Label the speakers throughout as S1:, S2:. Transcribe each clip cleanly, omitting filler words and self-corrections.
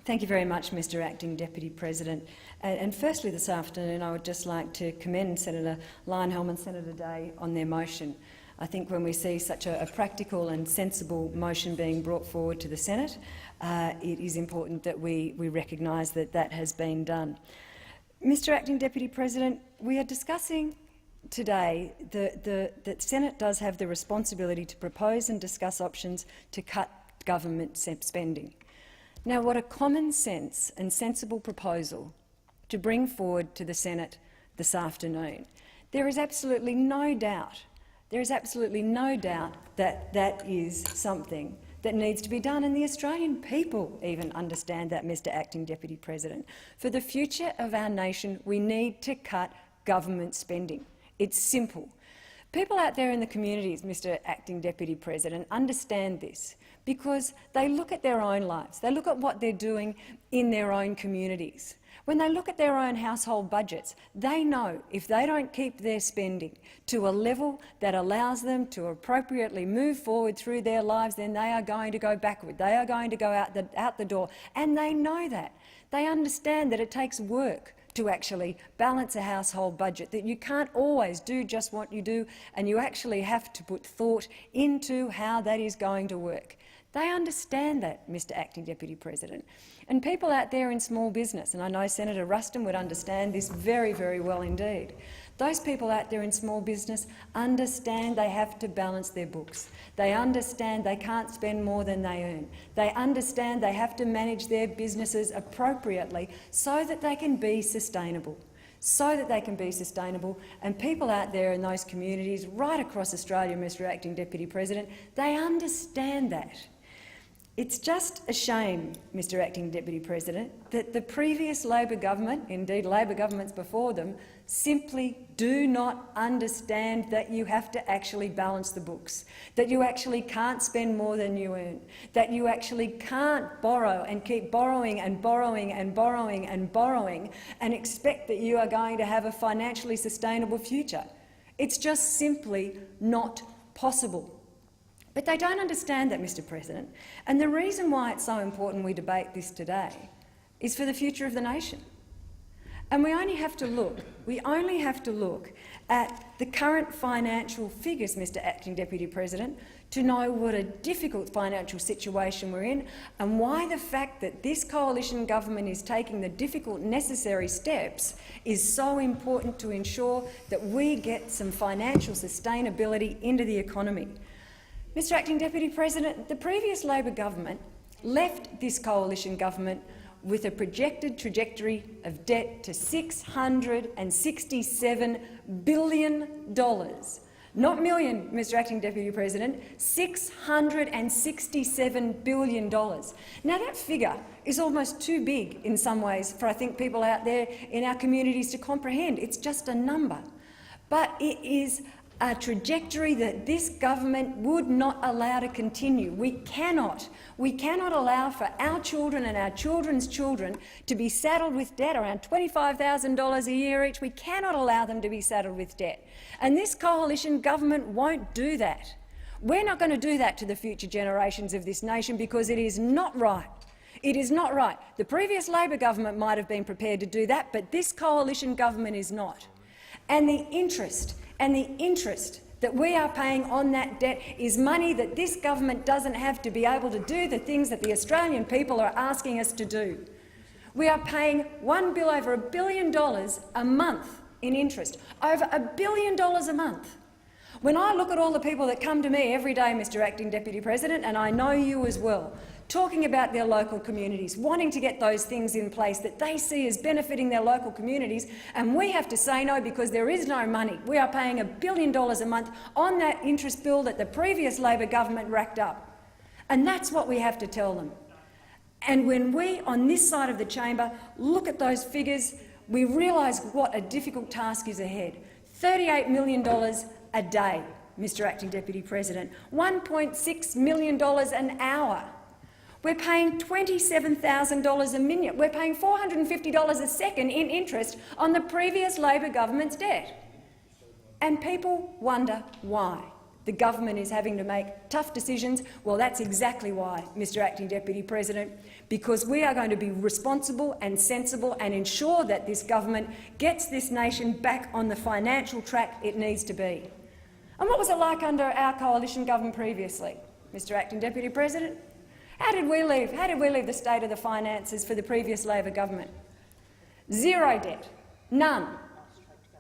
S1: Thank you very much, Mr Acting Deputy President. And firstly this afternoon I would just like to commend Senator Leyonhjelm and Senator Day on their motion. I think when we see such a practical and sensible motion being brought forward to the Senate, it is important that we recognise that that has been done. Mr Acting Deputy President, we are discussing today that the Senate does have the responsibility to propose and discuss options to cut government spending. Now, what a common sense and sensible proposal to bring forward to the Senate this afternoon. There is absolutely no doubt that that is something that needs to be done, and the Australian people even understand that, Mr Acting Deputy President. For the future of our nation, we need to cut government spending. It's simple. People out there in the communities, Mr Acting Deputy President, understand this because they look at their own lives. They look at what they're doing in their own communities. When they look at their own household budgets, they know if they don't keep their spending to a level that allows them to appropriately move forward through their lives, then they are going to go backward. They are going to go out the door, and they know that. They understand that it takes work to actually balance a household budget, that you can't always do just what you do, and you actually have to put thought into how that is going to work. They understand that, Mr Acting Deputy President. And people out there in small business, and I know Senator Ruston would understand this very, very well indeed, those people out there in small business understand they have to balance their books. They understand they can't spend more than they earn. They understand they have to manage their businesses appropriately so that they can be sustainable. And people out there in those communities right across Australia, Mr Acting Deputy President, they understand that. It's just a shame, Mr Acting Deputy President, that the previous Labor government, indeed Labor governments before them, simply do not understand that you have to actually balance the books, that you actually can't spend more than you earn, that you actually can't borrow and keep borrowing and borrowing and borrowing and borrowing and expect that you are going to have a financially sustainable future. It's just simply not possible. But they don't understand that, Mr President, and the reason why it's so important we debate this today is for the future of the nation. And we only have to look at the current financial figures, Mr Acting Deputy President, to know what a difficult financial situation we're in and why the fact that this coalition government is taking the difficult necessary steps is so important to ensure that we get some financial sustainability into the economy. Mr Acting Deputy President, the previous Labor government left this coalition government with a projected trajectory of debt to $667 billion. Not million, Mr Acting Deputy President, $667 billion. Now that figure is almost too big in some ways for, I think, people out there in our communities to comprehend. It's just a number. But it is a trajectory that this government would not allow to continue. We cannot allow for our children and our children's children to be saddled with debt, around $25,000 a year each. We cannot allow them to be saddled with debt. And this coalition government won't do that. We're not going to do that to the future generations of this nation because it is not right. It is not right. The previous Labor government might have been prepared to do that, but this coalition government is not. And the interest that we are paying on that debt is money that this government doesn't have to be able to do the things that the Australian people are asking us to do. We are paying over $1 billion a month in interest, over $1 billion a month. When I look at all the people that come to me every day, Mr Acting Deputy President, and I know you as well, talking about their local communities, wanting to get those things in place that they see as benefiting their local communities, and we have to say no because there is no money. We are paying $1 billion a month on that interest bill that the previous Labor government racked up. And that's what we have to tell them. And when we, on this side of the chamber, look at those figures, we realise what a difficult task is ahead. $38 million a day, Mr Acting Deputy President, $1.6 million an hour. We're paying $27,000 a minute. We're paying $450 a second in interest on the previous Labor government's debt. And people wonder why. the government is having to make tough decisions? Well, that's exactly why, Mr Acting Deputy President, because we are going to be responsible and sensible and ensure that this government gets this nation back on the financial track it needs to be. And what was it like under our coalition government previously, Mr Acting Deputy President? How did we leave the state of the finances for the previous Labor government? Zero debt, none.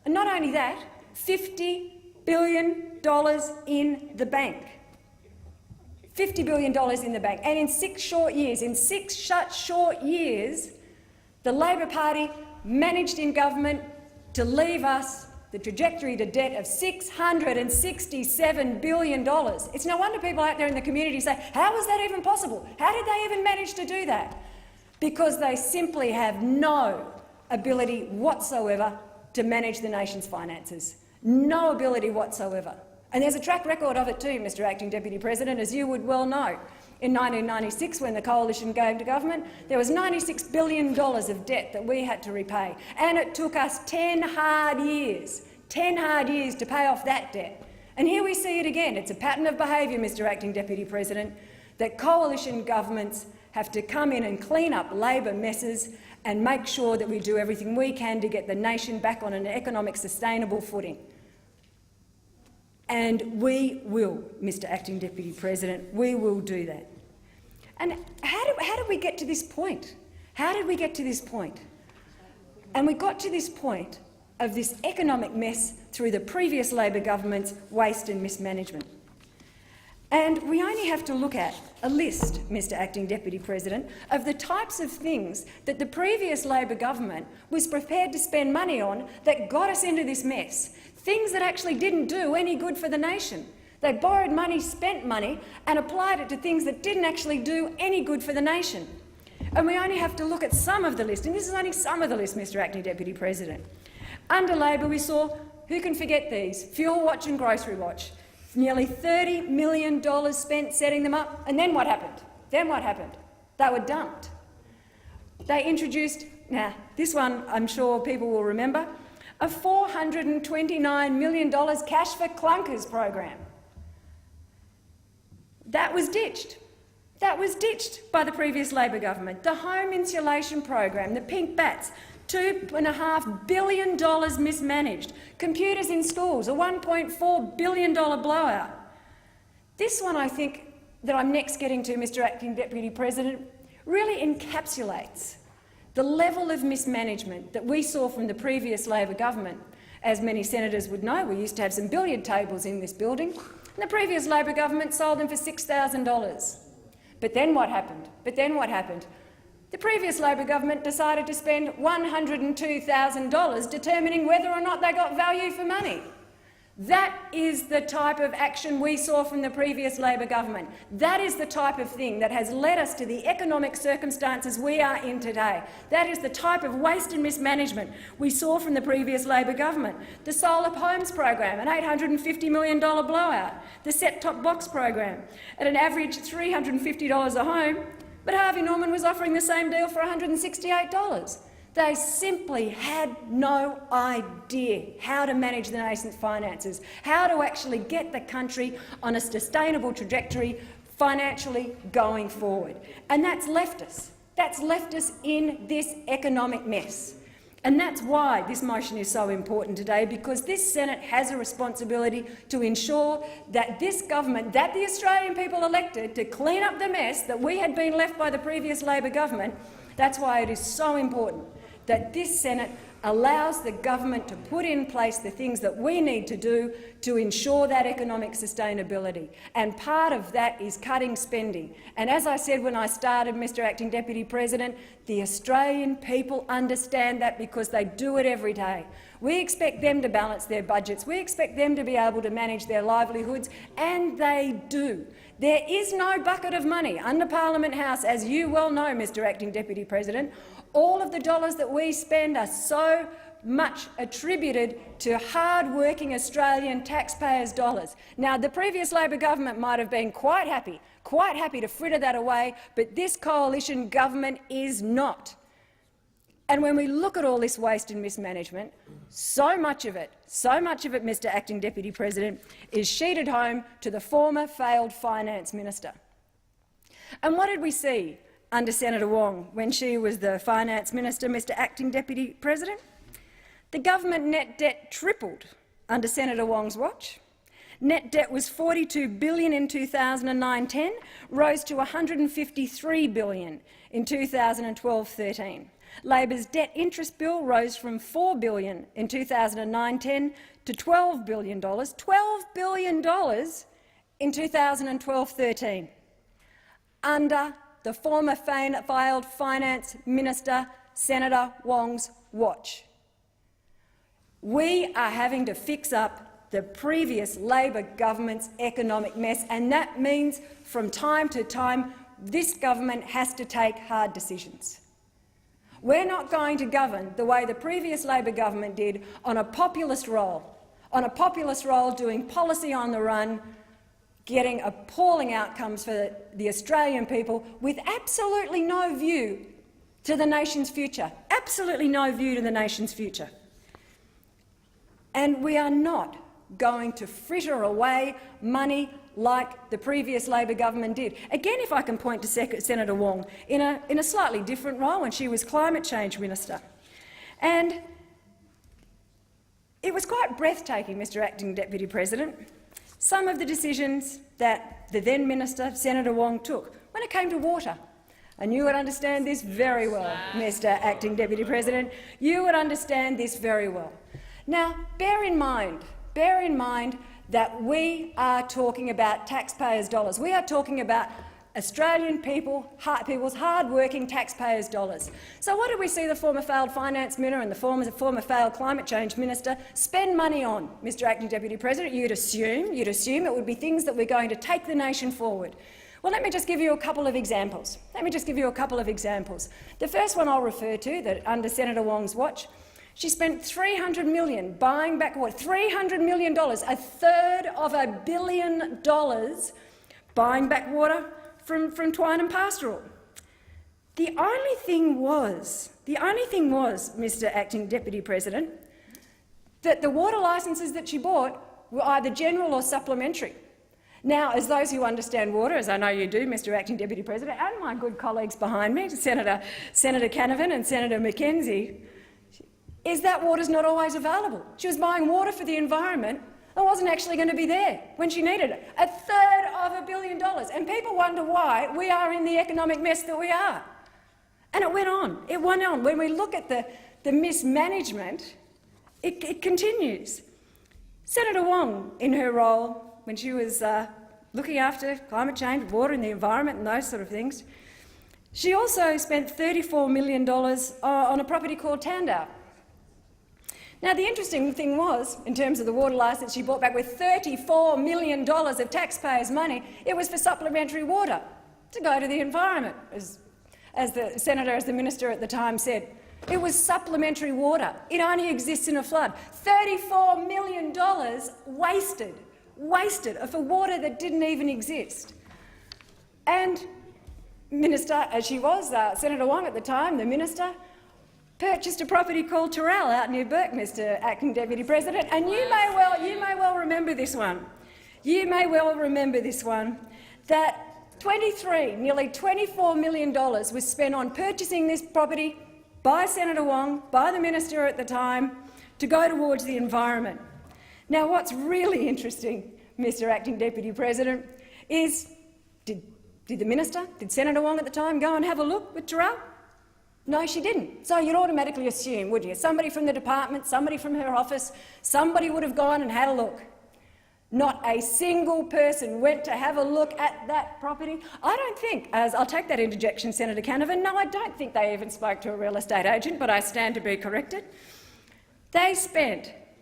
S1: And not only that, $50 billion in the bank. $50 billion in the bank. And in 6 short years, the Labor Party managed in government to leave us the trajectory to debt of $667 billion. It's no wonder people out there in the community say, how was that even possible? How did they even manage to do that? Because they simply have no ability whatsoever to manage the nation's finances. No ability whatsoever. And there's a track record of it too, Mr Acting Deputy President, as you would well know. In 1996, when the coalition came to government, there was $96 billion of debt that we had to repay. And it took us 10 hard years to pay off that debt. And here we see it again. It's a pattern of behaviour, Mr Acting Deputy President, that coalition governments have to come in and clean up Labor messes and make sure that we do everything we can to get the nation back on an economic sustainable footing. And we will, Mr Acting Deputy President, we will do that. And how did we get to this point? How did we get to this point? And we got to this point of this economic mess through the previous Labor government's waste and mismanagement. And we only have to look at a list, Mr Acting Deputy President, of the types of things that the previous Labor government was prepared to spend money on that got us into this mess, things that actually didn't do any good for the nation. They borrowed money, spent money and applied it to things that didn't actually do any good for the nation. And we only have to look at some of the list, and this is only some of the list, Mr Acting Deputy President. Under Labor we saw, who can forget these, Fuel Watch and Grocery Watch. Nearly $30 million spent setting them up, and then what happened? They were dumped. They introduced, now this one I'm sure people will remember, a $429 million cash for clunkers program. That was ditched. That was ditched by the previous Labor government. The home insulation program, the pink bats, $2.5 billion mismanaged. Computers in schools, a $1.4 billion blowout. This one, I think, that I'm next getting to, Mr Acting Deputy President, really encapsulates the level of mismanagement that we saw from the previous Labor government. As many senators would know, we used to have some billiard tables in this building, and the previous Labor government sold them for $6,000. But then what happened? The previous Labor government decided to spend $102,000 determining whether or not they got value for money. That is the type of action we saw from the previous Labor government. That is the type of thing that has led us to the economic circumstances we are in today. That is the type of waste and mismanagement we saw from the previous Labor government. The Solar Homes program, an $850 million blowout. The set-top box program, at an average $350 a home, but Harvey Norman was offering the same deal for $168. They simply had no idea how to manage the nation's finances, how to actually get the country on a sustainable trajectory financially going forward. And that's left us. That's left us in this economic mess. And that's why this motion is so important today, because this Senate has a responsibility to ensure that this government, that the Australian people elected to clean up the mess that we had been left by the previous Labor government, that's why it is so important that this Senate allows the government to put in place the things that we need to do to ensure that economic sustainability. And part of that is cutting spending. And as I said when I started, Mr Acting Deputy President, the Australian people understand that because they do it every day. We expect them to balance their budgets. We expect them to be able to manage their livelihoods, and they do. There is no bucket of money under Parliament House, as you well know, Mr Acting Deputy President. All of the dollars that we spend are so much attributed to hard-working Australian taxpayers' dollars. Now, the previous Labor government might have been quite happy to fritter that away, but this coalition government is not. And when we look at all this waste and mismanagement, so much of it, Mr Acting Deputy President, is sheeted home to the former failed finance minister. And what did we see under Senator Wong when she was the finance minister, Mr Acting Deputy President? The government net debt tripled under Senator Wong's watch. Net debt was $42 billion in 2009-10, rose to $153 billion in 2012-13. Labor's debt interest bill rose from $4 billion in 2009-10 to $12 billion, $12 billion in 2012-13, under the former failed finance minister, Senator Wong's watch. We are having to fix up the previous Labor government's economic mess, and that means from time to time this government has to take hard decisions. We're not going to govern the way the previous Labor government did on a populist roll, doing policy on the run, getting appalling outcomes for the Australian people with absolutely no view to the nation's future, absolutely no view to the nation's future. And we are not going to fritter away money like the previous Labor government did. Again, if I can point to Senator Wong in a slightly different role when she was Climate Change Minister. And it was quite breathtaking, Mr Acting Deputy President, some of the decisions that the then Minister, Senator Wong, took when it came to water. And you would understand this very well, Mr Acting Deputy President. You would understand this very well. Now, bear in mind that we are talking about taxpayers' dollars. We are talking about Australian people's hard-working taxpayers' dollars. So what did we see the former failed finance minister and the former failed climate change minister spend money on, Mr Acting Deputy President? You'd assume it would be things that were going to take the nation forward. Well, let me just give you a couple of examples. The first one I'll refer to, that under Senator Wong's watch, she spent $300 million buying back water, $300 million, a third of $1 billion, buying back water from Twine and Pastoral. The only thing was, Mr Acting Deputy President, that the water licences that she bought were either general or supplementary. Now, as those who understand water, as I know you do, Mr Acting Deputy President, and my good colleagues behind me, Senator Canavan and Senator McKenzie, is that water's not always available. She was buying water for the environment that wasn't actually going to be there when she needed it. A third of $1 billion. And people wonder why we are in the economic mess that we are. And it went on. When we look at the mismanagement, it continues. Senator Wong, in her role when she was looking after climate change, water and the environment and those sort of things, she also spent $34 million on a property called Tandau. Now, the interesting thing was, in terms of the water licence she bought back with $34 million of taxpayers' money, it was for supplementary water to go to the environment, as the minister at the time said. It was supplementary water. It only exists in a flood. $34 million wasted for water that didn't even exist. And Minister, as she was, Senator Wong at the time, the minister, purchased a property called Terrell out near Burke, Mr Acting Deputy President, and you may well remember this one. That nearly $24 million was spent on purchasing this property by Senator Wong, by the minister at the time, to go towards the environment. Now, what's really interesting, Mr Acting Deputy President, is did Senator Wong at the time go and have a look with Terrell? No, she didn't. So you'd automatically assume, would you? Somebody from the department, somebody from her office, somebody would have gone and had a look. Not a single person went to have a look at that property. I don't think, as I'll take that interjection, Senator Canavan, no, I don't think they even spoke to a real estate agent, but I stand to be corrected.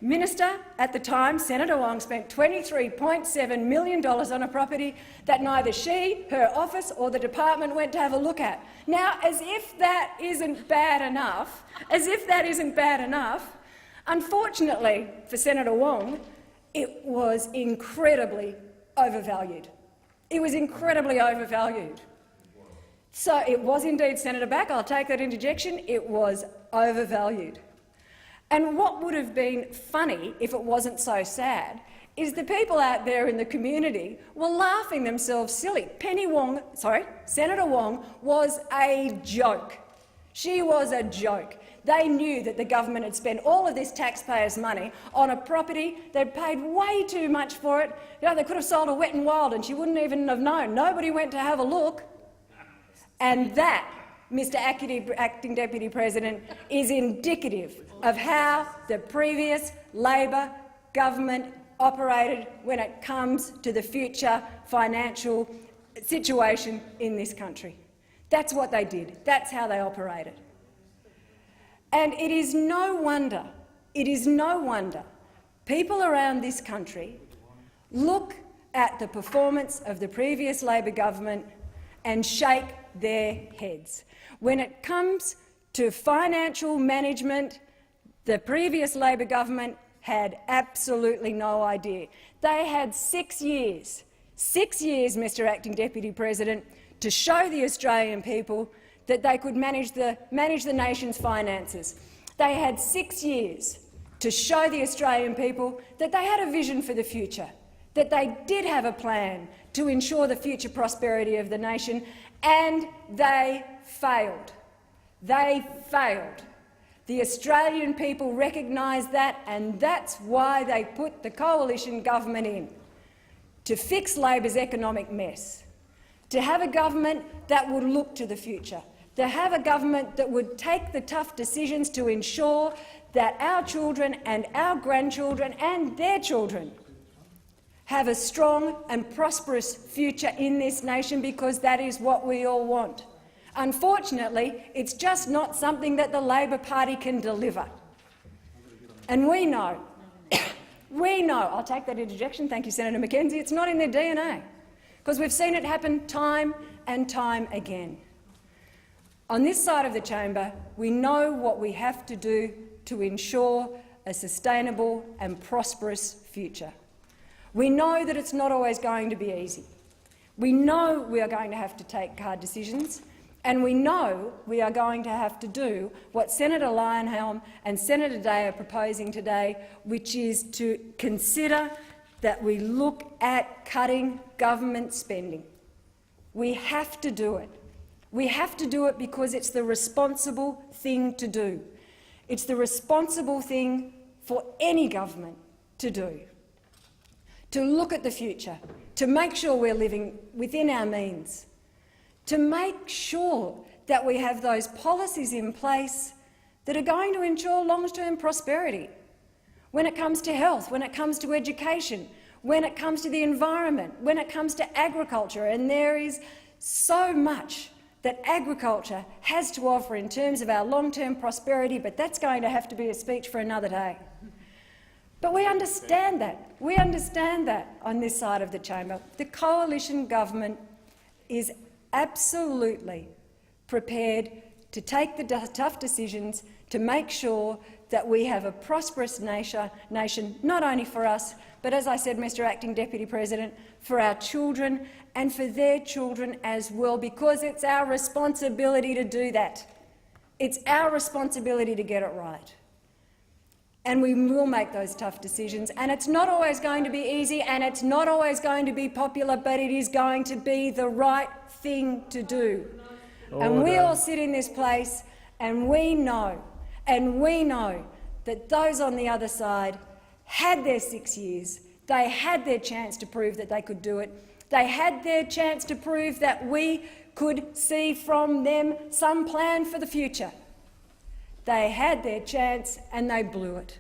S1: Minister at the time, Senator Wong, spent $23.7 million on a property that neither she, her office or the department went to have a look at. Now, as if that isn't bad enough, unfortunately for Senator Wong, it was incredibly overvalued. So it was indeed, Senator Back, I'll take that interjection, it was overvalued. And what would have been funny if it wasn't so sad is the people out there in the community were laughing themselves silly. Senator Wong was a joke. She was a joke. They knew that the government had spent all of this taxpayers' money on a property. They'd paid way too much for it. You know, they could have sold a Wet and Wild and she wouldn't even have known. Nobody went to have a look. And that, Mr Acting Deputy President, is indicative of how the previous Labor government operated when it comes to the future financial situation in this country. That's what they did. That's how they operated. And it is no wonder people around this country look at the performance of the previous Labor government and shake their heads. When it comes to financial management, the previous Labor government had absolutely no idea. They had 6 years, Mr Acting Deputy President, to show the Australian people that they could manage the nation's finances. They had 6 years to show the Australian people that they had a vision for the future, that they did have a plan to ensure the future prosperity of the nation, and they failed. They failed. The Australian people recognise that, and that's why they put the coalition government in, to fix Labor's economic mess, to have a government that would look to the future, to have a government that would take the tough decisions to ensure that our children and our grandchildren and their children have a strong and prosperous future in this nation, because that is what we all want. Unfortunately, it's just not something that the Labor Party can deliver. And we know, I'll take that interjection, thank you, Senator McKenzie, it's not in their DNA, because we've seen it happen time and time again. On this side of the chamber, we know what we have to do to ensure a sustainable and prosperous future. We know that it's not always going to be easy. We know we are going to have to take hard decisions, and we know we are going to have to do what Senator Leyonhjelm and Senator Day are proposing today, which is to consider that we look at cutting government spending. We have to do it. We have to do it because it's the responsible thing to do. It's the responsible thing for any government to do, to look at the future, to make sure we're living within our means, to make sure that we have those policies in place that are going to ensure long-term prosperity when it comes to health, when it comes to education, when it comes to the environment, when it comes to agriculture. And there is so much that agriculture has to offer in terms of our long-term prosperity, but that's going to have to be a speech for another day. But we understand that. We understand that on this side of the chamber. The coalition government is absolutely prepared to take the tough decisions to make sure that we have a prosperous nation, not only for us, but, as I said, Mr Acting Deputy President, for our children and for their children as well, because it's our responsibility to do that. It's our responsibility to get it right. And we will make those tough decisions, and it's not always going to be easy and it's not always going to be popular, but it is going to be the right thing to do. Order. And we all sit in this place and we know that those on the other side had their 6 years. They had their chance to prove that they could do it. They had their chance to prove that we could see from them some plan for the future. They had their chance and they blew it.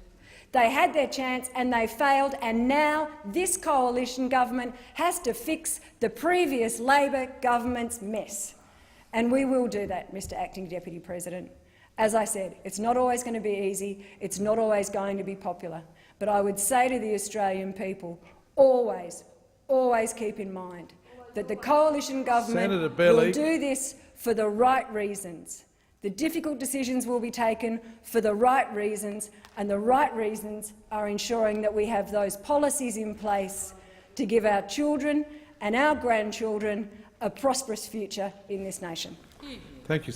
S1: They had their chance and they failed, and now this coalition government has to fix the previous Labor government's mess. And we will do that, Mr Acting Deputy President. As I said, it's not always going to be easy, it's not always going to be popular, but I would say to the Australian people, always keep in mind that the coalition government will do this for the right reasons. The difficult decisions will be taken for the right reasons, and the right reasons are ensuring that we have those policies in place to give our children and our grandchildren a prosperous future in this nation.
S2: Thank you,